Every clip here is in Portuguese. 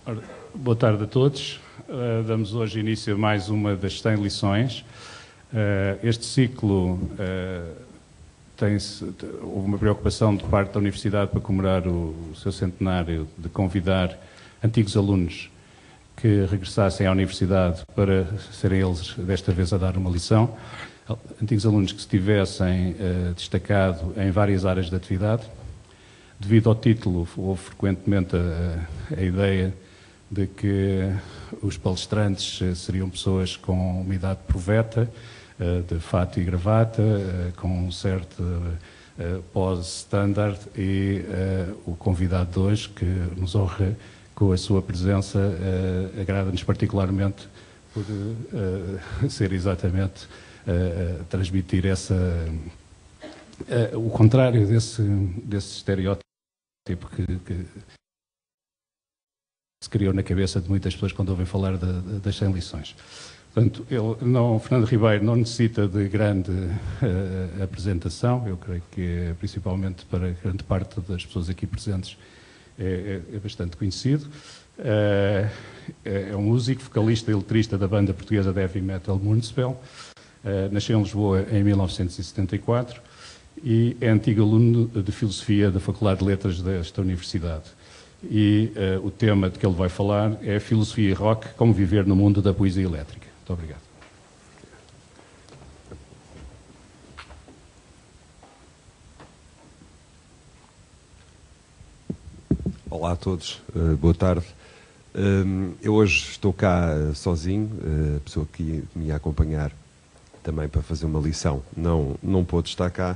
Ora, boa tarde a todos. Damos hoje início a mais uma das 100 lições. Este ciclo houve uma preocupação de parte da Universidade para comemorar o seu centenário de convidar antigos alunos que regressassem à Universidade para serem eles desta vez a dar uma lição. Antigos alunos que se tivessem destacado em várias áreas de atividade. Devido ao título, houve frequentemente a ideia de que os palestrantes seriam pessoas com uma idade proveta, de fato e gravata, com um certo pós-standard, e o convidado de hoje, que nos honra com a sua presença, agrada-nos particularmente por ser exatamente transmitir o contrário desse estereótipo que se criou na cabeça de muitas pessoas quando ouvem falar das 100 lições. Portanto, Fernando Ribeiro não necessita de grande apresentação. Eu creio que, principalmente para grande parte das pessoas aqui presentes, é bastante conhecido. É um músico, vocalista e letrista da banda portuguesa de heavy metal Moonspell. Nasceu em Lisboa em 1974 e é antigo aluno de Filosofia da Faculdade de Letras desta Universidade. E o tema de que ele vai falar é Filosofia e Rock, como viver no mundo da poesia elétrica. Muito obrigado. Olá a todos, boa tarde. Eu hoje estou cá sozinho, a pessoa que me ia acompanhar também para fazer uma lição não pôde estar cá.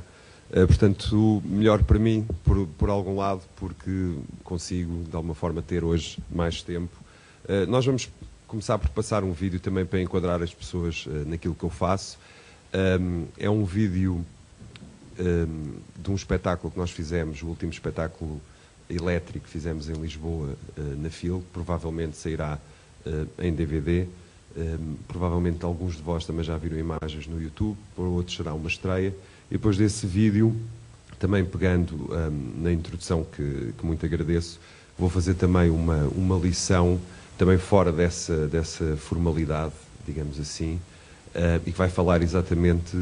Portanto, melhor para mim, por algum lado, porque consigo, de alguma forma, ter hoje mais tempo. Nós vamos começar por passar um vídeo também para enquadrar as pessoas naquilo que eu faço. É um vídeo de um espetáculo que nós fizemos, o último espetáculo elétrico que fizemos em Lisboa, na FIL. Provavelmente sairá em DVD. Provavelmente alguns de vós também já viram imagens no YouTube, por outros será uma estreia. E depois desse vídeo, também pegando na introdução que muito agradeço, vou fazer também uma lição, também fora dessa formalidade, digamos assim, e que vai falar exatamente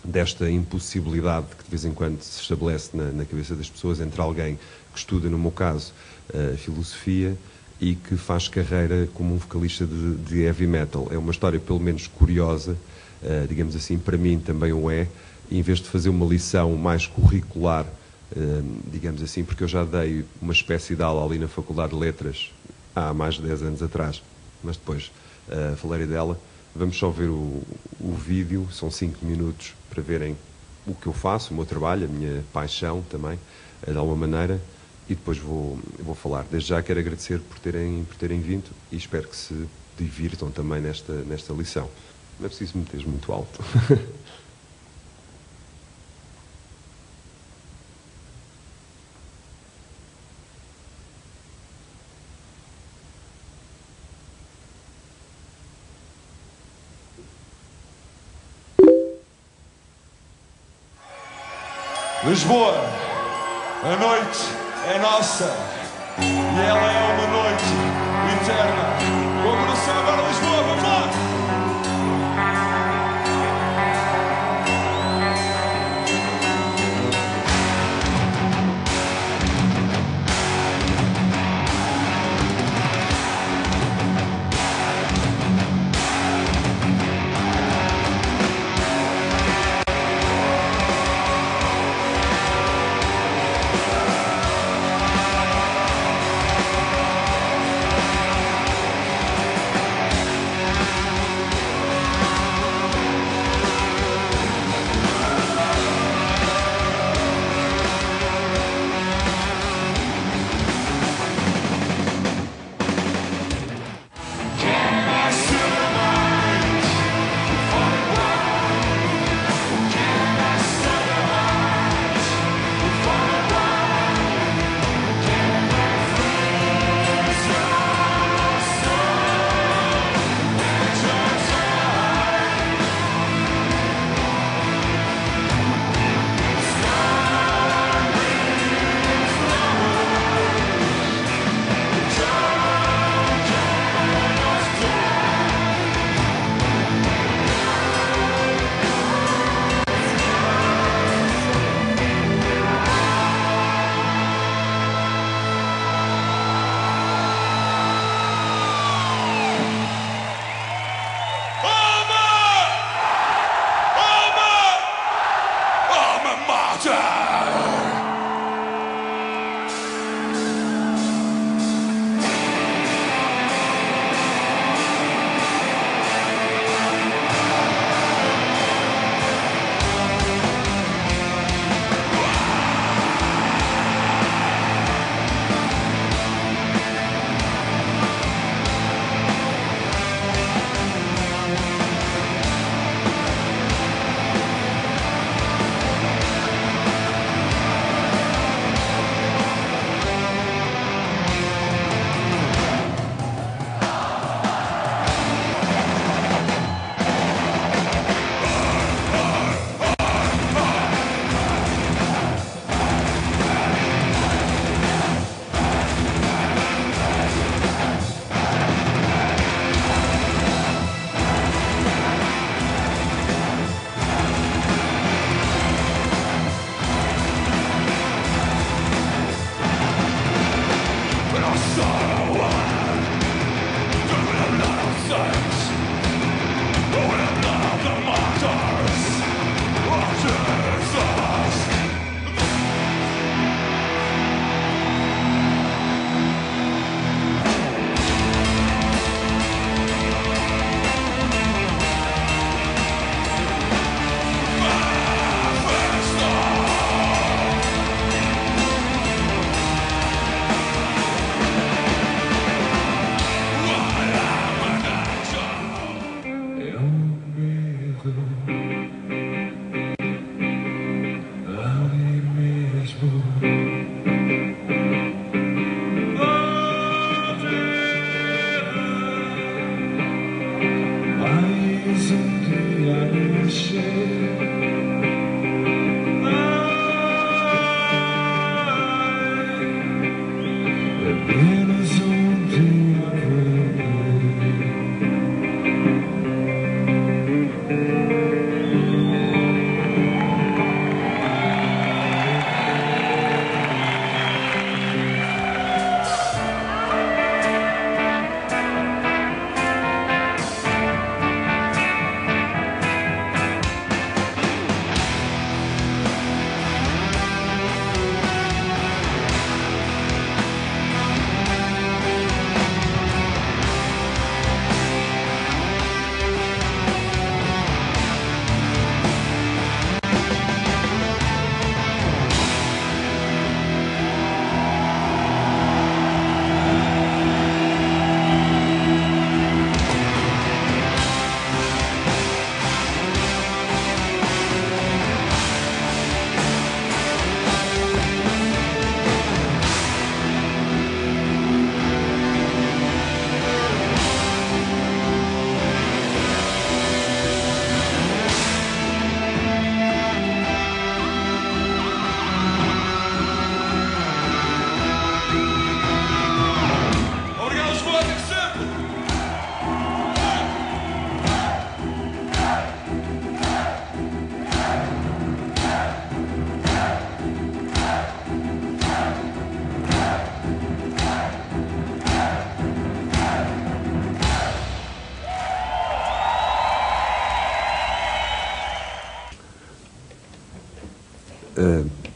desta impossibilidade que de vez em quando se estabelece na cabeça das pessoas entre alguém que estuda, no meu caso, filosofia e que faz carreira como um vocalista de heavy metal. É uma história pelo menos curiosa, digamos assim, para mim também o é, e em vez de fazer uma lição mais curricular, digamos assim, porque eu já dei uma espécie de aula ali na Faculdade de Letras há mais de 10 anos atrás, mas depois falarei dela. Vamos só ver o vídeo, são 5 minutos para verem o que eu faço, o meu trabalho, a minha paixão também, de alguma maneira, e depois vou falar. Desde já quero agradecer por terem vindo e espero que se divirtam também nesta lição. Não é preciso meter muito alto. Lisboa, a noite é nossa e ela é uma noite eterna. Vou começar agora Lisboa, vamos lá!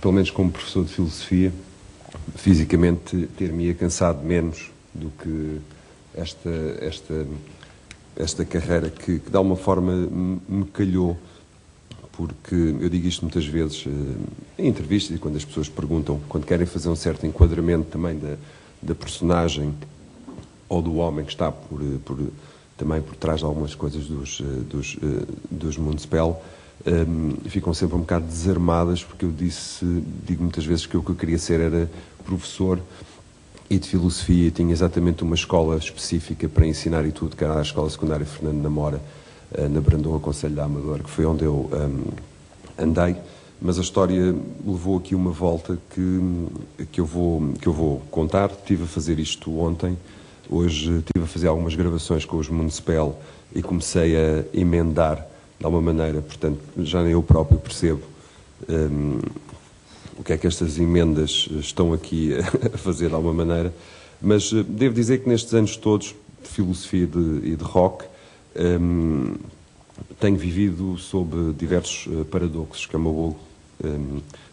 Pelo menos como professor de filosofia, fisicamente ter-me cansado menos do que esta carreira que de alguma forma me calhou, porque eu digo isto muitas vezes em entrevistas e quando as pessoas perguntam, quando querem fazer um certo enquadramento também da personagem ou do homem que está também por trás de algumas coisas dos Municipal, ficam sempre um bocado desarmadas, porque eu digo muitas vezes que o que eu queria ser era professor e de filosofia, tinha exatamente uma escola específica para ensinar e tudo, que era a Escola Secundária Fernando Namora, na Brandoa, Concelho da Amadora, que foi onde eu andei, mas a história levou aqui uma volta que eu vou contar. Estive a fazer isto ontem, hoje estive a fazer algumas gravações com os Municipal e comecei a emendar de alguma maneira, portanto, já nem eu próprio percebo o que é que estas emendas estão aqui a fazer de alguma maneira, mas devo dizer que nestes anos todos de filosofia e de rock tenho vivido sob diversos paradoxos, que é uma boa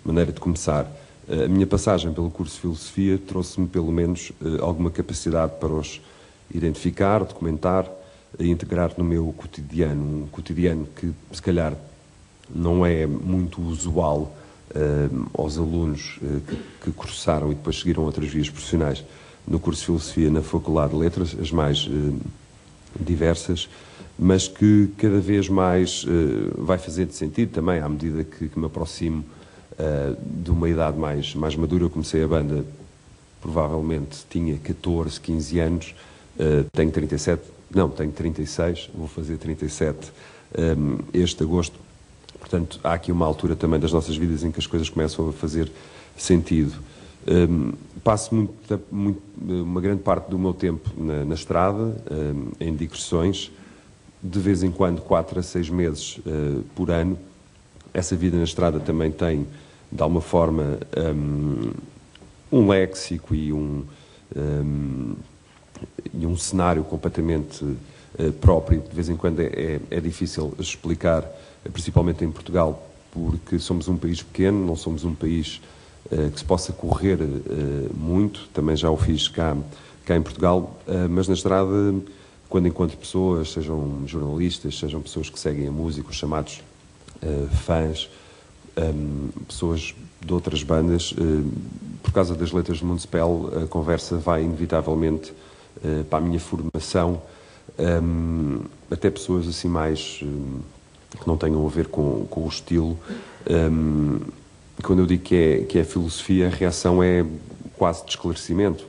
maneira de começar. A minha passagem pelo curso de filosofia trouxe-me pelo menos alguma capacidade para os identificar, documentar e integrar no meu cotidiano, um cotidiano que se calhar não é muito usual aos alunos que cursaram e depois seguiram outras vias profissionais no curso de filosofia na Faculdade de Letras, as mais diversas, mas que cada vez mais vai fazendo sentido também à medida que me aproximo de uma idade mais madura. Eu comecei a banda, provavelmente tinha 14, 15 anos, tenho 36, vou fazer 37 este agosto. Portanto, há aqui uma altura também das nossas vidas em que as coisas começam a fazer sentido. Passo uma grande parte do meu tempo na estrada, em digressões, de vez em quando 4 a 6 meses por ano. Essa vida na estrada também tem, de alguma forma, um léxico e e um cenário completamente próprio. De vez em quando é difícil explicar, principalmente em Portugal, porque somos um país pequeno, não somos um país que se possa correr muito. Também já o fiz cá em Portugal, mas na estrada, quando encontro pessoas, sejam jornalistas, sejam pessoas que seguem a música, os chamados fãs, pessoas de outras bandas, por causa das letras de Municipal, a conversa vai inevitavelmente para a minha formação, até pessoas assim mais que não tenham a ver com o estilo. Quando eu digo que é filosofia, a reação é quase de esclarecimento,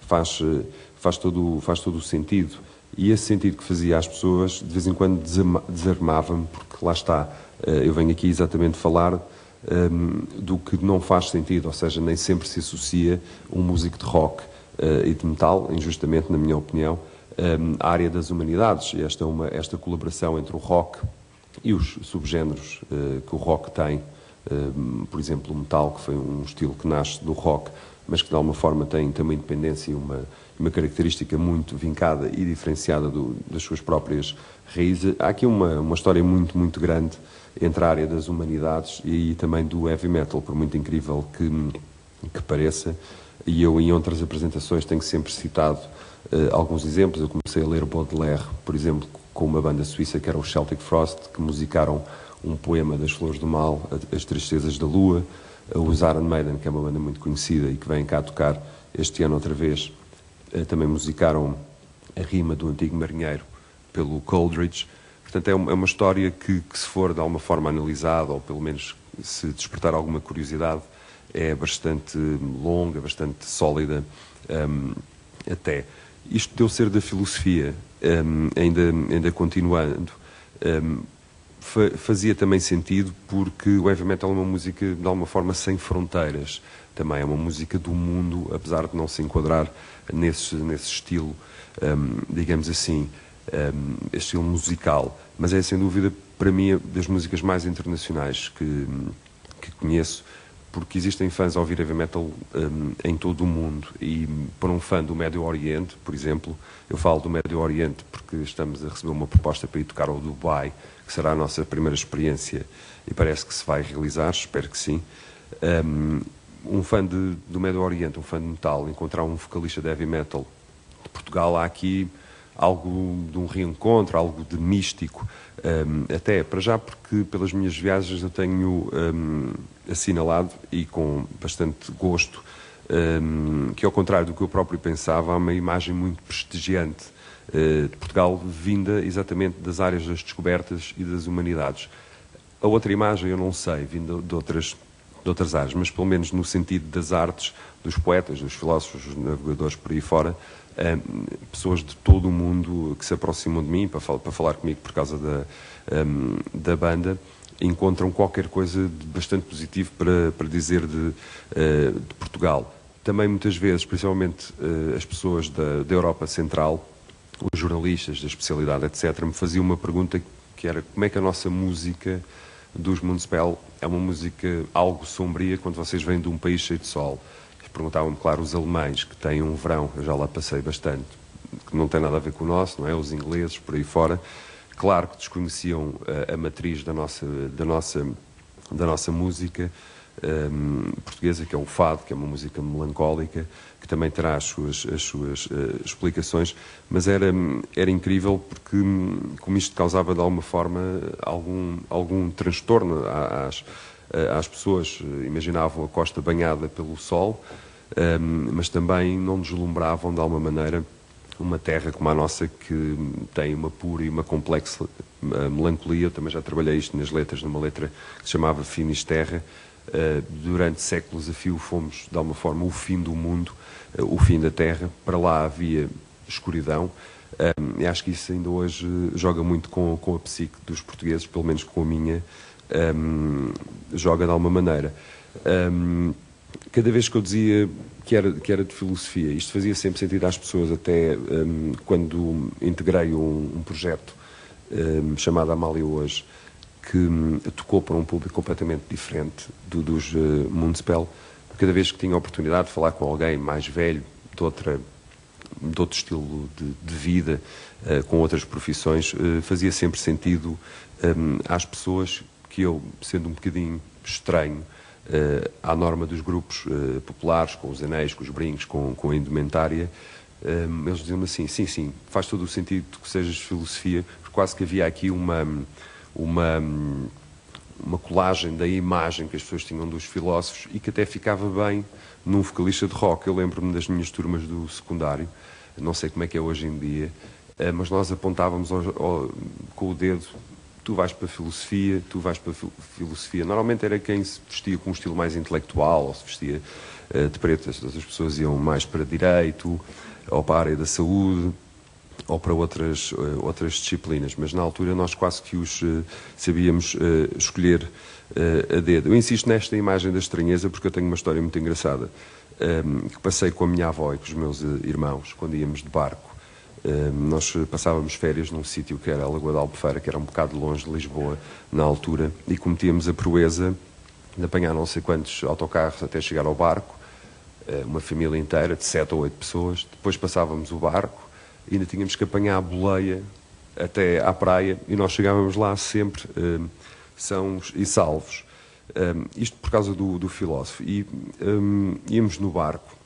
faz todo o sentido. E esse sentido que fazia às pessoas, de vez em quando desarmava-me, porque lá está, eu venho aqui exatamente falar do que não faz sentido, ou seja, nem sempre se associa um músico de rock e de metal, injustamente, na minha opinião, à área das humanidades. E esta colaboração entre o rock e os subgéneros que o rock tem, por exemplo, o metal, que foi um estilo que nasce do rock, mas que de alguma forma tem uma independência e uma característica muito vincada e diferenciada das suas próprias raízes. Há aqui uma história muito, muito grande entre a área das humanidades e também do heavy metal, por muito incrível que pareça. E eu, em outras apresentações, tenho sempre citado alguns exemplos. Eu comecei a ler Baudelaire, por exemplo, com uma banda suíça que era o Celtic Frost, que musicaram um poema das Flores do Mal, As Tristezas da Lua. Os Iron Maiden, que é uma banda muito conhecida e que vem cá tocar este ano outra vez, também musicaram a rima do Antigo Marinheiro pelo Coleridge. Portanto, é uma história que se for de alguma forma analisada, ou pelo menos se despertar alguma curiosidade, é bastante longa, bastante sólida, até. Isto de eu ser da filosofia, ainda continuando, fazia também sentido porque o heavy metal é uma música de alguma forma sem fronteiras. Também é uma música do mundo, apesar de não se enquadrar nesse estilo, digamos assim, este estilo musical. Mas é sem dúvida, para mim, das músicas mais internacionais que conheço, porque existem fãs a ouvir heavy metal em todo o mundo. E para um fã do Médio Oriente, por exemplo, eu falo do Médio Oriente porque estamos a receber uma proposta para ir tocar ao Dubai, que será a nossa primeira experiência e parece que se vai realizar, espero que sim. Um fã do Médio Oriente, um fã de metal, encontrar um vocalista de heavy metal de Portugal, há aqui algo de um reencontro, algo de místico, até para já, porque pelas minhas viagens eu tenho assinalado, e com bastante gosto, que ao contrário do que eu próprio pensava, há uma imagem muito prestigiante de Portugal, vinda exatamente das áreas das descobertas e das humanidades. A outra imagem eu não sei, vinda de outras áreas, mas pelo menos no sentido das artes, dos poetas, dos filósofos, dos navegadores por aí fora, pessoas de todo o mundo que se aproximam de mim para falar comigo por causa da banda, encontram qualquer coisa de bastante positivo para dizer de Portugal. Também muitas vezes, principalmente as pessoas da Europa Central, os jornalistas da especialidade, etc., me faziam uma pergunta que era: como é que a nossa música dos Municipal é uma música algo sombria quando vocês vêm de um país cheio de sol? Perguntavam-me, claro, os alemães, que têm um verão, eu já lá passei bastante, que não tem nada a ver com o nosso, não é? Os ingleses, por aí fora. Claro que desconheciam a matriz da nossa música portuguesa, que é o fado, que é uma música melancólica, que também terá as suas explicações, mas era incrível porque, como isto causava de alguma forma algum transtorno às pessoas. Imaginavam a costa banhada pelo sol, mas também não deslumbravam de alguma maneira uma terra como a nossa, que tem uma pura e uma complexa melancolia. Eu também já trabalhei isto nas letras, numa letra que se chamava Finisterra. Durante séculos a fio fomos, de alguma forma, o fim do mundo, o fim da terra. Para lá havia escuridão. E acho que isso ainda hoje joga muito com a psique dos portugueses, pelo menos com a minha, joga de alguma maneira. Cada vez que eu dizia que era de filosofia, isto fazia sempre sentido às pessoas, até quando integrei um projeto chamado Amália Hoje, que tocou para um público completamente diferente dos Municipal. Cada vez que tinha a oportunidade de falar com alguém mais velho, de outro estilo de vida, com outras profissões, fazia sempre sentido às pessoas que eu, sendo um bocadinho estranho à norma dos grupos populares, com os anéis, com os brincos, com a indumentária, eles diziam-me assim, sim, faz todo o sentido que sejas filosofia, porque quase que havia aqui uma colagem da imagem que as pessoas tinham dos filósofos e que até ficava bem num vocalista de rock. Eu lembro-me das minhas turmas do secundário, não sei como é que é hoje em dia, mas nós apontávamos com o dedo: tu vais para a filosofia, tu vais para a filosofia. Normalmente era quem se vestia com um estilo mais intelectual, ou se vestia de preto. As pessoas iam mais para direito, ou para a área da saúde, ou para outras disciplinas. Mas na altura nós quase que os sabíamos escolher a dedo. Eu insisto nesta imagem da estranheza porque eu tenho uma história muito engraçada que passei com a minha avó e com os meus irmãos quando íamos de barco. Nós passávamos férias num sítio que era a Lagoa da Albufeira, que era um bocado longe de Lisboa na altura, e cometíamos a proeza de apanhar não sei quantos autocarros até chegar ao barco, uma família inteira de 7 ou 8 pessoas. Depois passávamos o barco e ainda tínhamos que apanhar a boleia até à praia, e nós chegávamos lá sempre sãos e salvos. Isto por causa do filósofo. E íamos no barco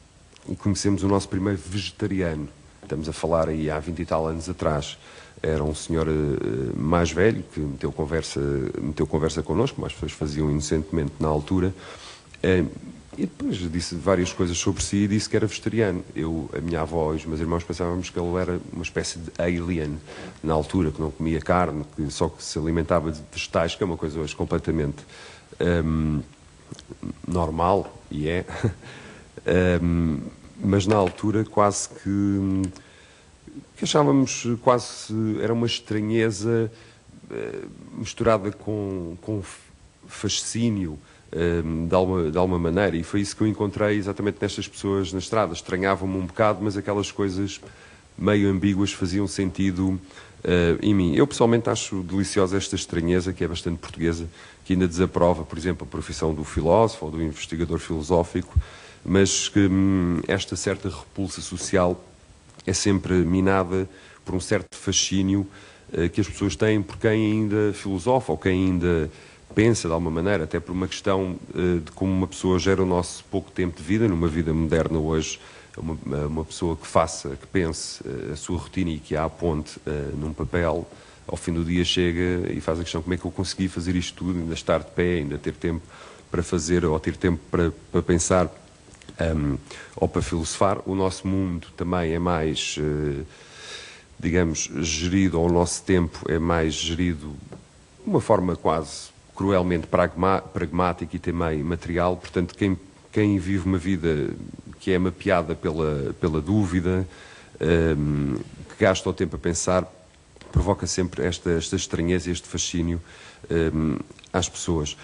e conhecemos o nosso primeiro vegetariano. Estamos a falar aí há 20 e tal anos atrás. Era um senhor mais velho que meteu conversa connosco, como as pessoas faziam inocentemente na altura. E depois disse várias coisas sobre si e disse que era vegetariano. Eu, a minha avó e os meus irmãos pensávamos que ele era uma espécie de alien na altura, que não comia carne, que só que se alimentava de vegetais, que é uma coisa hoje completamente normal, e é. Mas na altura quase que achávamos era uma estranheza misturada com fascínio, de alguma maneira, e foi isso que eu encontrei exatamente nestas pessoas na estrada. Estranhavam-me um bocado, mas aquelas coisas meio ambíguas faziam sentido em mim. Eu pessoalmente acho deliciosa esta estranheza, que é bastante portuguesa, que ainda desaprova, por exemplo, a profissão do filósofo ou do investigador filosófico, mas que esta certa repulsa social é sempre minada por um certo fascínio que as pessoas têm por quem ainda filosofa ou quem ainda pensa de alguma maneira, até por uma questão de como uma pessoa gera o nosso pouco tempo de vida, numa vida moderna hoje. Uma pessoa que pense a sua rotina e que a aponte num papel, ao fim do dia chega e faz a questão: como é que eu consegui fazer isto tudo, ainda estar de pé, ainda ter tempo para fazer, ou ter tempo para pensar, ou para filosofar. O nosso mundo também é mais, digamos, gerido, ou o nosso tempo é mais gerido de uma forma quase cruelmente pragmática e também material. Portanto, quem vive uma vida que é mapeada pela dúvida, que gasta o tempo a pensar, provoca sempre esta estranheza, este fascínio às pessoas.